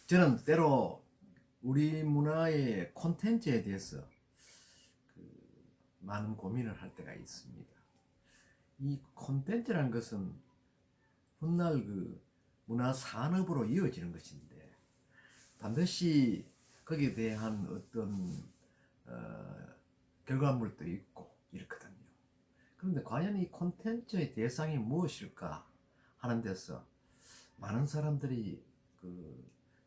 저는 때로 우리 문화의 콘텐츠에 대해서 많은 고민을 할 때가 있습니다. 이 콘텐츠라는 것은 훗날 문화 산업으로 이어지는 것인데 반드시 거기에 대한 어떤 결과물도 있고 이렇거든요. 그런데 과연 이 콘텐츠의 대상이 무엇일까 하는 데서 많은 사람들이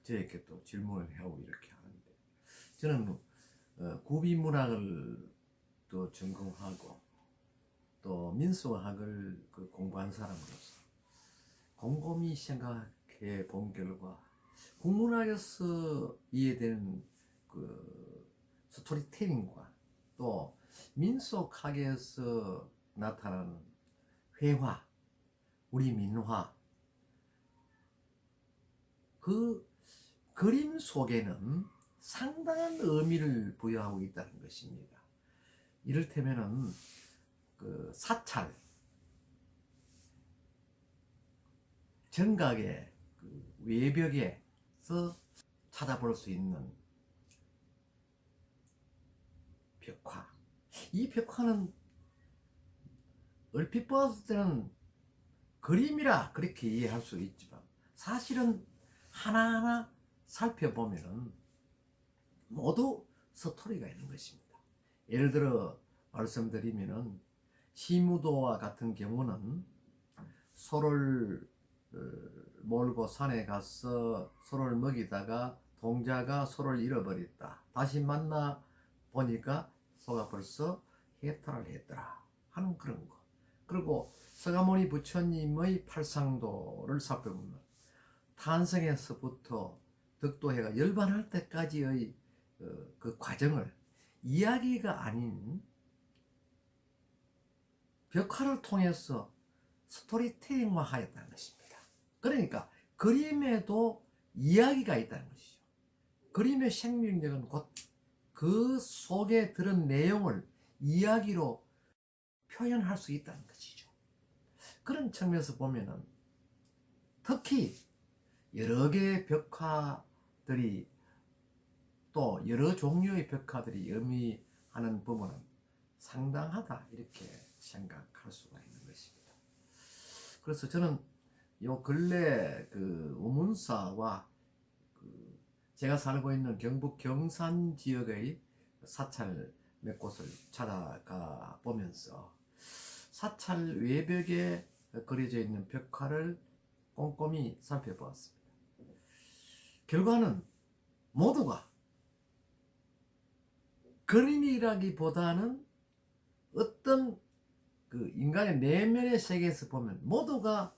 저에게 또 질문을 해오고 이렇게 하는데, 저는 구비문학을 또 전공하고 또 민속학을 공부한 사람으로서 곰곰이 생각해 본 결과, 국문학에서 이해되는 스토리텔링과 또 민속학에서 나타나는 회화, 우리 민화, 그 그림 속에는 상당한 의미를 부여하고 있다는 것입니다. 이를테면은 사찰, 정각의 외벽에서 찾아볼 수 있는 벽화. 이 벽화는 얼핏 보았을 때는 그림이라 그렇게 이해할 수 있지만 사실은 하나하나 살펴보면은 모두 스토리가 있는 것입니다. 예를 들어 말씀드리면은 시무도와 같은 경우는 소를 몰고 산에 가서 소를 먹이다가 동자가 소를 잃어버렸다. 다시 만나 보니까 소가 벌써 해탈을 했더라 하는 그런 거. 그리고 서가모니 부처님의 팔상도를 살펴보면 탄생에서부터 덕도해가 열반할 때까지의 그 과정을 이야기가 아닌 벽화를 통해서 스토리텔링화 하였다는 것입니다. 그러니까 그림에도 이야기가 있다는 것이죠. 그림의 생명력은 곧 그 속에 들은 내용을 이야기로 표현할 수 있다는 것이죠. 그런 측면에서 보면은 특히 여러 개의 벽화들이, 또 여러 종류의 벽화들이 의미하는 부분은 상당하다 이렇게 생각할 수가 있는 것입니다. 그래서 저는 요 근래 우문사와 제가 살고 있는 경북 경산 지역의 사찰 몇 곳을 찾아가 보면서 사찰 외벽에 그려져 있는 벽화를 꼼꼼히 살펴보았습니다. 결과는 모두가 그림이라기보다는 어떤 인간의 내면의 세계에서 보면 모두가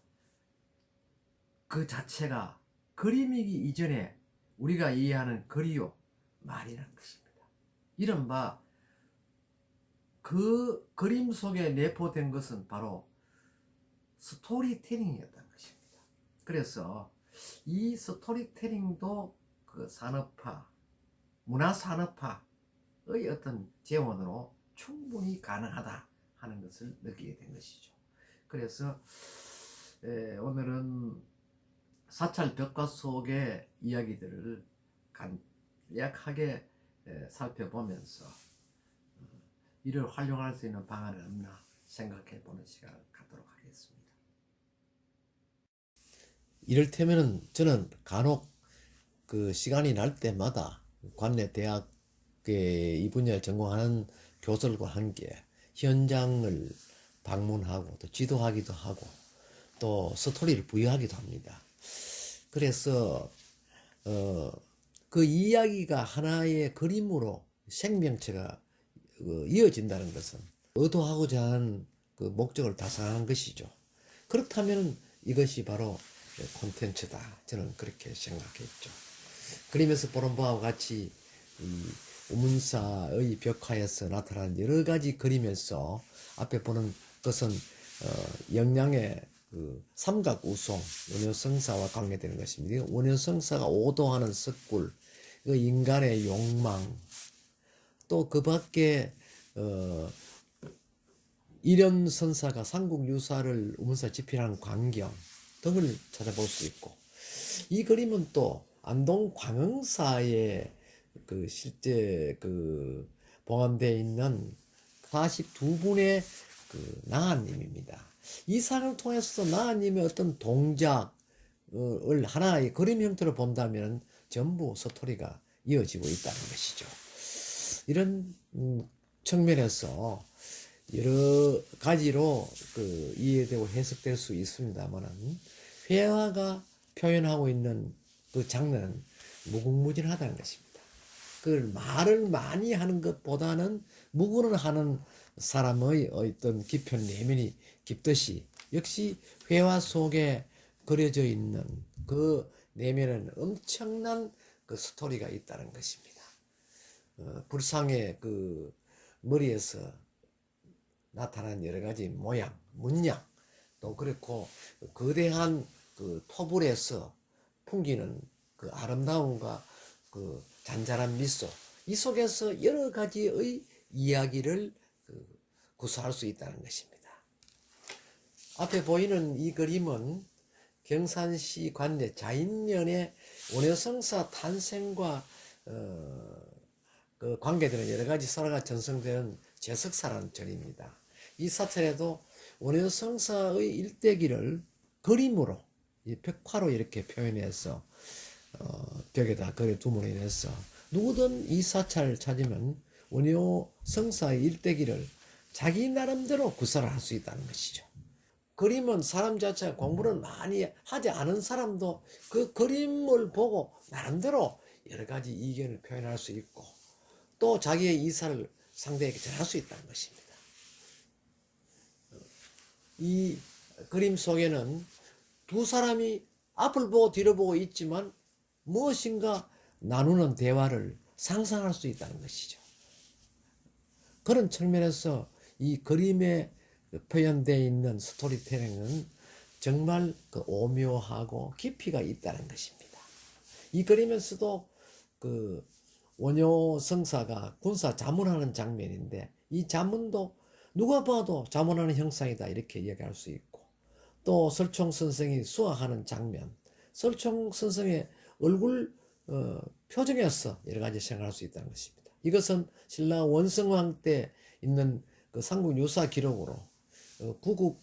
그 자체가 그림이기 이전에 우리가 이해하는 글이요 말이라는 것입니다. 이른바 그 그림 속에 내포된 것은 바로 스토리텔링이었다는 것입니다. 그래서 이 스토리텔링도 그 산업화, 문화산업화의 어떤 재원으로 충분히 가능하다 하는 것을 느끼게 된 것이죠. 그래서 오늘은 사찰 벽화 속의 이야기들을 간략하게 살펴보면서 이를 활용할 수 있는 방안은 없나 생각해 보는 시간을 갖도록 하겠습니다. 이를테면은 저는 간혹 그 시간이 날 때마다 관내 대학에 이 분야를 전공하는 교수들과 함께 현장을 방문하고 또 지도하기도 하고 또 스토리를 부여하기도 합니다. 그래서 그 이야기가 하나의 그림으로 생명체가 이어진다는 것은 의도하고자 하는 그 목적을 달성하는 것이죠. 그렇다면 이것이 바로 콘텐츠다. 저는 그렇게 생각했죠. 그림에서 보는 바와 같이 이 우문사의 벽화에서 나타난 여러 가지 그림에서 앞에 보는 것은 영양의 삼각우송, 원효성사와 관계되는 것입니다. 원효성사가 오도하는 석굴, 인간의 욕망, 또 그 밖에 일연선사가 삼국유사를 우문사 집필하는 광경 등을 찾아볼 수 있고, 이 그림은 또 안동 광흥사에 그 실제 그 봉함되어 있는 42분의 그 나아님입니다. 이 상을 통해서 나아님의 어떤 동작을 하나의 그림 형태로 본다면 전부 스토리가 이어지고 있다는 것이죠. 이런 측면에서 여러 가지로 그 이해되고 해석될 수 있습니다만은 회화가 표현하고 있는 그 장르는 무궁무진하다는 것입니다. 그걸 말을 많이 하는 것보다는 묵은을 하는 사람의 어떤 깊은 내면이 깊듯이 역시 회화 속에 그려져 있는 그 내면에는 엄청난 그 스토리가 있다는 것입니다. 불상의 그 머리에서 나타난 여러 가지 모양, 문양, 또 그렇고 거대한 그 토불에서 풍기는 그 아름다움과 그 잔잔한 미소, 이 속에서 여러 가지의 이야기를 구사할 수 있다는 것입니다. 앞에 보이는 이 그림은 경산시 관내 자인면의 원효성사 탄생과 그 관계되는 여러 가지 설화가 전성되는 제석사라는 절입니다. 이 사찰에도 원효성사의 일대기를 그림으로 이 벽화로 이렇게 표현해서 벽에다 그려둠으로 인해서 누구든 이 사찰을 찾으면 원효성사의 일대기를 자기 나름대로 구사를 할 수 있다는 것이죠. 그림은 사람 자체가 공부를 많이 하지 않은 사람도 그 그림을 보고 나름대로 여러 가지 의견을 표현할 수 있고 또 자기의 이사를 상대에게 전할 수 있다는 것입니다. 이 그림 속에는 두 사람이 앞을 보고 뒤를 보고 있지만 무엇인가 나누는 대화를 상상할 수 있다는 것이죠. 그런 측면에서 이 그림에 표현되어 있는 스토리텔링은 정말 그 오묘하고 깊이가 있다는 것입니다. 이 그림에서도 그 원효성사가 군사 자문하는 장면인데 이 자문도 누가 봐도 자문하는 형상이다 이렇게 이야기할 수 있고 또 설총 선생이 수학하는 장면, 설총 선생의 얼굴 표정에서 여러 가지 생각할 수 있다는 것입니다. 이것은 신라 원성왕 때 있는 그 삼국 유사 기록으로 구국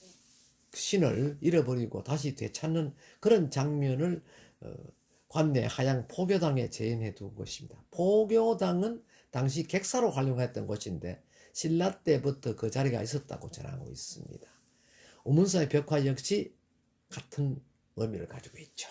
신을 잃어버리고 다시 되찾는 그런 장면을 관내 하양 포교당에 재현해 둔 것입니다. 포교당은 당시 객사로 활용했던 곳인데 신라 때부터 그 자리가 있었다고 전하고 있습니다. 우문사의 벽화 역시 같은 의미를 가지고 있죠.